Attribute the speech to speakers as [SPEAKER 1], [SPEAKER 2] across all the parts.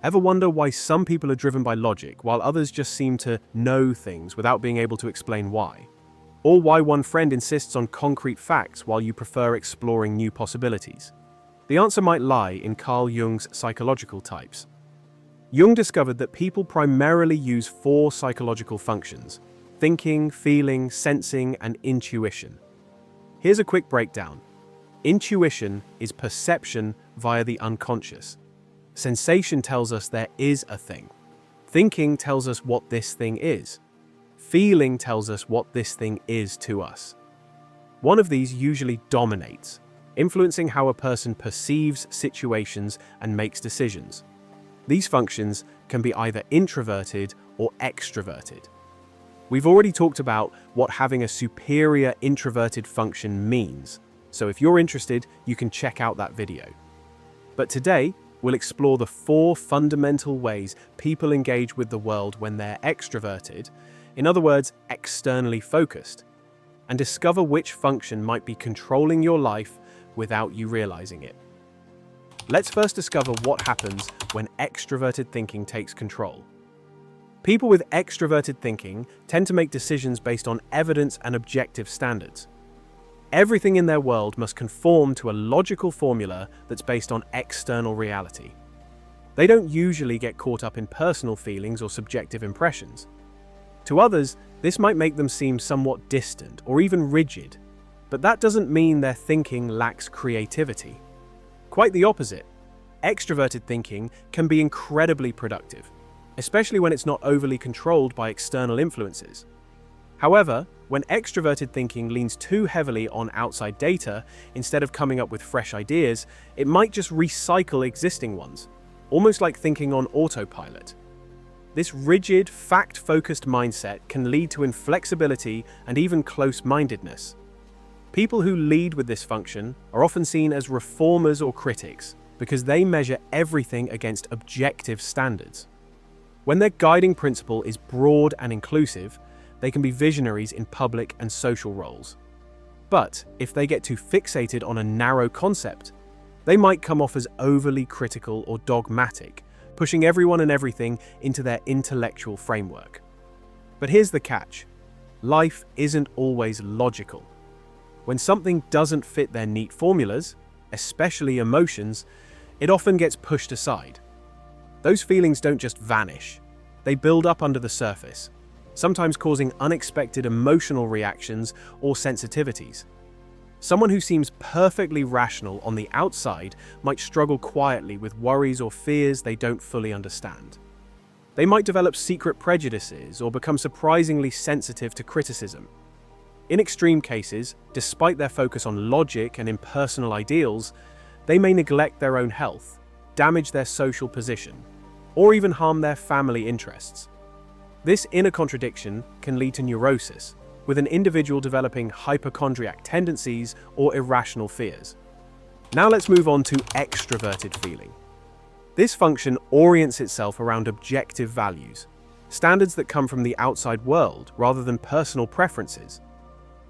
[SPEAKER 1] Ever wonder why some people are driven by logic while others just seem to know things without being able to explain why? Or why one friend insists on concrete facts while you prefer exploring new possibilities? The answer might lie in Carl Jung's psychological types. Jung discovered that people primarily use 4 psychological functions: thinking, feeling, sensing, and intuition. Here's a quick breakdown. Intuition is perception via the unconscious. Sensation tells us there is a thing. Thinking tells us what this thing is. Feeling tells us what this thing is to us. One of these usually dominates, influencing how a person perceives situations and makes decisions. These functions can be either introverted or extroverted. We've already talked about what having a superior introverted function means, so if you're interested, you can check out that video. But today, we'll explore the 4 fundamental ways people engage with the world when they're extroverted, in other words, externally focused, and discover which function might be controlling your life without you realizing it. Let's first discover what happens when extroverted thinking takes control. People with extroverted thinking tend to make decisions based on evidence and objective standards. Everything in their world must conform to a logical formula that's based on external reality. They don't usually get caught up in personal feelings or subjective impressions. To others, this might make them seem somewhat distant or even rigid, but that doesn't mean their thinking lacks creativity. Quite the opposite. Extroverted thinking can be incredibly productive, especially when it's not overly controlled by external influences. However, when extroverted thinking leans too heavily on outside data instead of coming up with fresh ideas, it might just recycle existing ones, almost like thinking on autopilot. This rigid, fact-focused mindset can lead to inflexibility and even close-mindedness. People who lead with this function are often seen as reformers or critics because they measure everything against objective standards. When their guiding principle is broad and inclusive, they can be visionaries in public and social roles. But if they get too fixated on a narrow concept, they might come off as overly critical or dogmatic, pushing everyone and everything into their intellectual framework. But here's the catch. Life isn't always logical. When something doesn't fit their neat formulas, especially emotions, it often gets pushed aside. Those feelings don't just vanish. They build up under the surface, sometimes causing unexpected emotional reactions or sensitivities. Someone who seems perfectly rational on the outside might struggle quietly with worries or fears they don't fully understand. They might develop secret prejudices or become surprisingly sensitive to criticism. In extreme cases, despite their focus on logic and impersonal ideals, they may neglect their own health, damage their social position, or even harm their family interests. This inner contradiction can lead to neurosis, with an individual developing hypochondriac tendencies or irrational fears. Now let's move on to extroverted feeling. This function orients itself around objective values, standards that come from the outside world rather than personal preferences.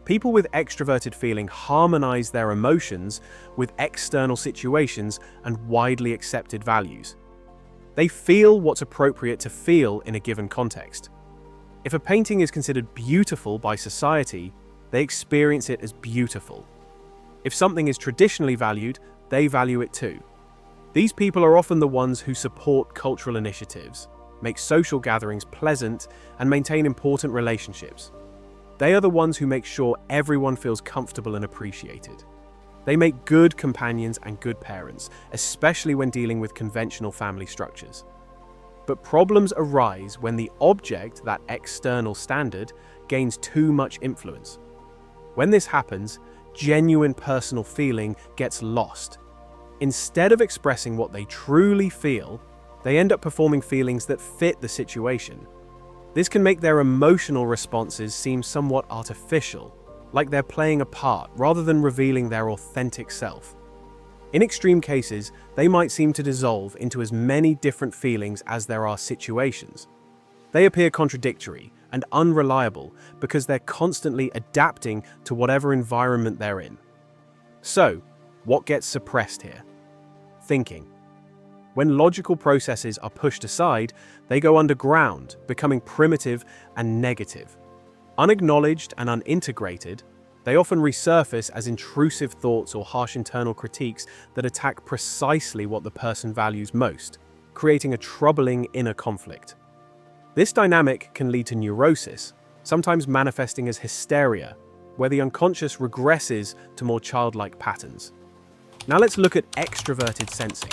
[SPEAKER 1] People with extroverted feeling harmonize their emotions with external situations and widely accepted values. They feel what's appropriate to feel in a given context. If a painting is considered beautiful by society, they experience it as beautiful. If something is traditionally valued, they value it too. These people are often the ones who support cultural initiatives, make social gatherings pleasant, and maintain important relationships. They are the ones who make sure everyone feels comfortable and appreciated. They make good companions and good parents, especially when dealing with conventional family structures. But problems arise when the object, that external standard, gains too much influence. When this happens, genuine personal feeling gets lost. Instead of expressing what they truly feel, they end up performing feelings that fit the situation. This can make their emotional responses seem somewhat artificial, like they're playing a part rather than revealing their authentic self. In extreme cases, they might seem to dissolve into as many different feelings as there are situations. They appear contradictory and unreliable because they're constantly adapting to whatever environment they're in. So, what gets suppressed here? Thinking. When logical processes are pushed aside, they go underground, becoming primitive and negative. Unacknowledged and unintegrated, they often resurface as intrusive thoughts or harsh internal critiques that attack precisely what the person values most, creating a troubling inner conflict. This dynamic can lead to neurosis, sometimes manifesting as hysteria, where the unconscious regresses to more childlike patterns. Now let's look at extroverted sensing.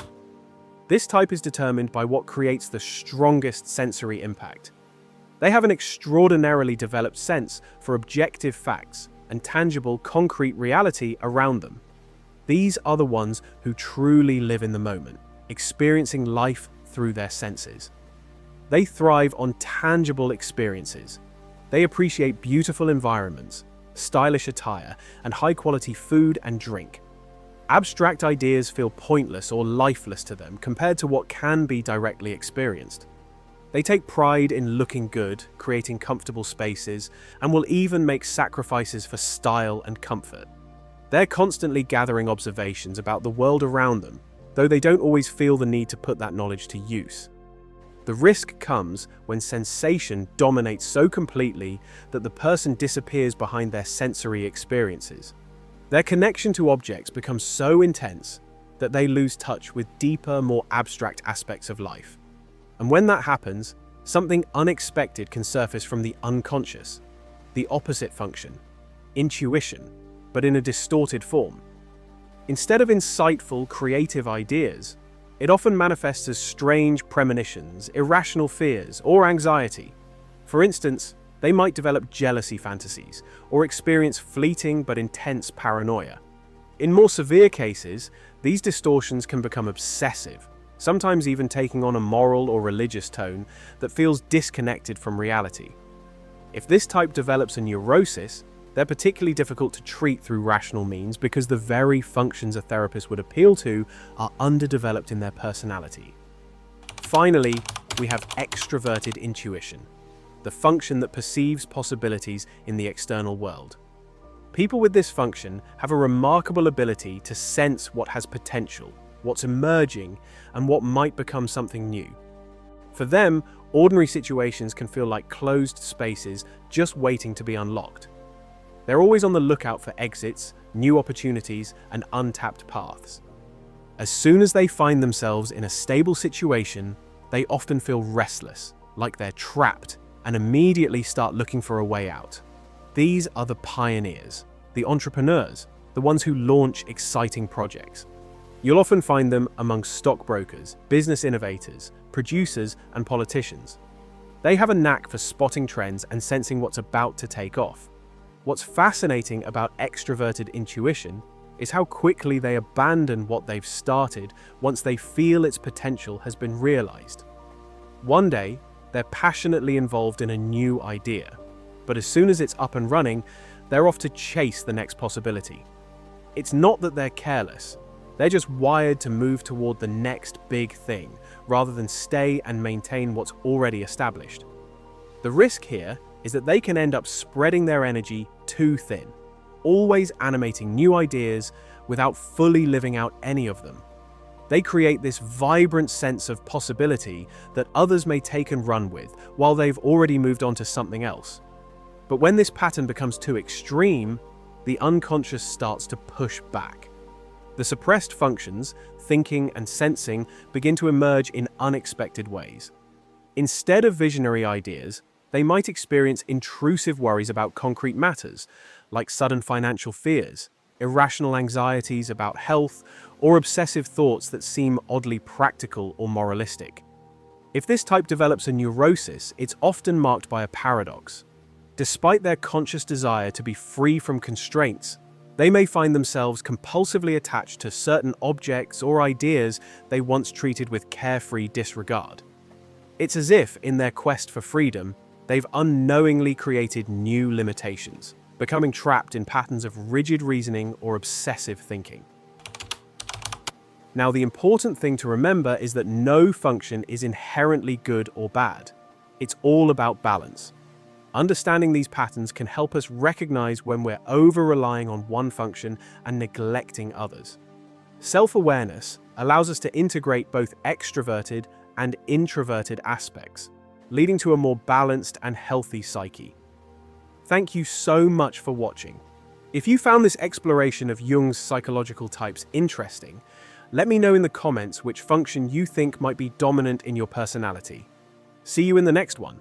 [SPEAKER 1] This type is determined by what creates the strongest sensory impact. They have an extraordinarily developed sense for objective facts and tangible, concrete reality around them. These are the ones who truly live in the moment, experiencing life through their senses. They thrive on tangible experiences. They appreciate beautiful environments, stylish attire, and high-quality food and drink. Abstract ideas feel pointless or lifeless to them compared to what can be directly experienced. They take pride in looking good, creating comfortable spaces, and will even make sacrifices for style and comfort. They're constantly gathering observations about the world around them, though they don't always feel the need to put that knowledge to use. The risk comes when sensation dominates so completely that the person disappears behind their sensory experiences. Their connection to objects becomes so intense that they lose touch with deeper, more abstract aspects of life. And when that happens, something unexpected can surface from the unconscious, the opposite function, intuition, but in a distorted form. Instead of insightful, creative ideas, it often manifests as strange premonitions, irrational fears, or anxiety. For instance, they might develop jealousy fantasies or experience fleeting but intense paranoia. In more severe cases, these distortions can become obsessive, sometimes even taking on a moral or religious tone that feels disconnected from reality. If this type develops a neurosis, they're particularly difficult to treat through rational means because the very functions a therapist would appeal to are underdeveloped in their personality. Finally, we have extroverted intuition, the function that perceives possibilities in the external world. People with this function have a remarkable ability to sense what has potential, what's emerging, and what might become something new. For them, ordinary situations can feel like closed spaces just waiting to be unlocked. They're always on the lookout for exits, new opportunities, and untapped paths. As soon as they find themselves in a stable situation, they often feel restless, like they're trapped, and immediately start looking for a way out. These are the pioneers, the entrepreneurs, the ones who launch exciting projects. You'll often find them among stockbrokers, business innovators, producers, and politicians. They have a knack for spotting trends and sensing what's about to take off. What's fascinating about extroverted intuition is how quickly they abandon what they've started once they feel its potential has been realized. One day, they're passionately involved in a new idea, but as soon as it's up and running, they're off to chase the next possibility. It's not that they're careless, they're just wired to move toward the next big thing, rather than stay and maintain what's already established. The risk here is that they can end up spreading their energy too thin, always animating new ideas without fully living out any of them. They create this vibrant sense of possibility that others may take and run with, while they've already moved on to something else. But when this pattern becomes too extreme, the unconscious starts to push back. The suppressed functions, thinking and sensing, begin to emerge in unexpected ways. Instead of visionary ideas, they might experience intrusive worries about concrete matters, like sudden financial fears, irrational anxieties about health, or obsessive thoughts that seem oddly practical or moralistic. If this type develops a neurosis, it's often marked by a paradox. Despite their conscious desire to be free from constraints, they may find themselves compulsively attached to certain objects or ideas they once treated with carefree disregard. It's as if, in their quest for freedom, they've unknowingly created new limitations, becoming trapped in patterns of rigid reasoning or obsessive thinking. Now, the important thing to remember is that no function is inherently good or bad. It's all about balance. Understanding these patterns can help us recognize when we're over-relying on one function and neglecting others. Self-awareness, allows us to integrate both extroverted and introverted aspects, leading to a more balanced and healthy psyche. Thank you so much for watching. If you found this exploration of Jung's psychological types interesting, let me know in the comments which function you think might be dominant in your personality. See you in the next one.